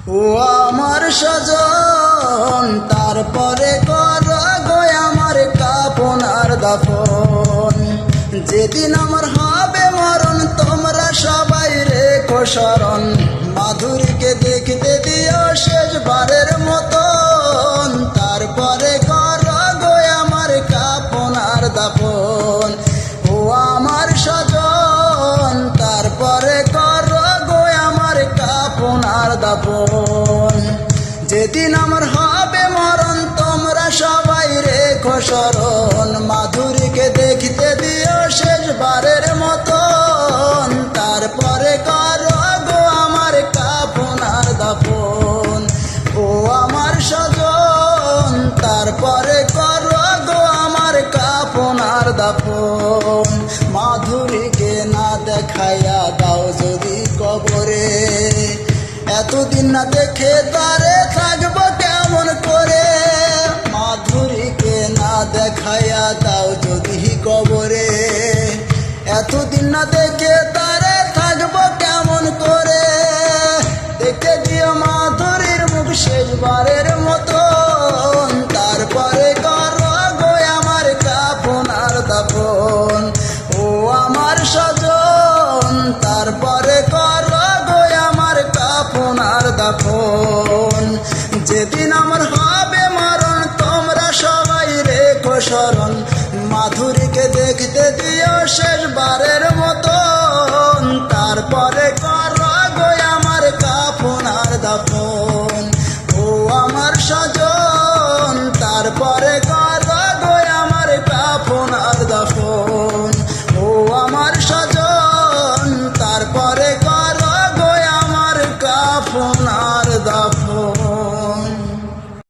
ও আমার সজন, তারপরে কর গো আমার কাপন আর দাফন। যেদিন আমার হবে মরণ, তোমরা সবাই রেখো স্মরণ। মাধুরীকে দেখতে দিও শেষবারের মতন, তারপরে কর গো আমার কাপন আর দাফন। ও আমার সজন, তারপরে কর গো আমার কাপন আর দাফন। যেদিন আমার হবে মরণ, তোমরা সবাই রেখো স্মরণ। মাধুরীকে দেখতে দিও শেষবারের মতন, তারপরে কর গো আমার কাপন আর দাফন। ও আমার সজন, তারপরে কর গো আমার কাপন আর দাফন। মাধুরীকে না দেখাইয়া দাও যদি কবরে, এতদিন না দেখে তারে থাকবো কেমন করে। মাধুরীকে না দেখাইয়া দাও যদি কবরে, এতদিন না দেখে তারে থাকবো কেমন করে। দেখে দিও মাধুরীর মুখ শেষবারের মতন, তারপরে কর গো আমার কাপন আর দাফন। ও আমার সজন, তারপরে কর গো আমার কাপন আর দাফন। যেদিন আমার হবে মরণ, তোমরা সবাই রেখো স্মরণ। মাধুরীকে দেখতে দিও শেষবারের মতন, তারপরে কর গো আমার কাপন আর দাফন। ও আমার সজন, তারপরে কর গো আমার কাপন আর দাফন। ও আমার সজন, তারপরে কর গো আমার কাপন আর দাফন।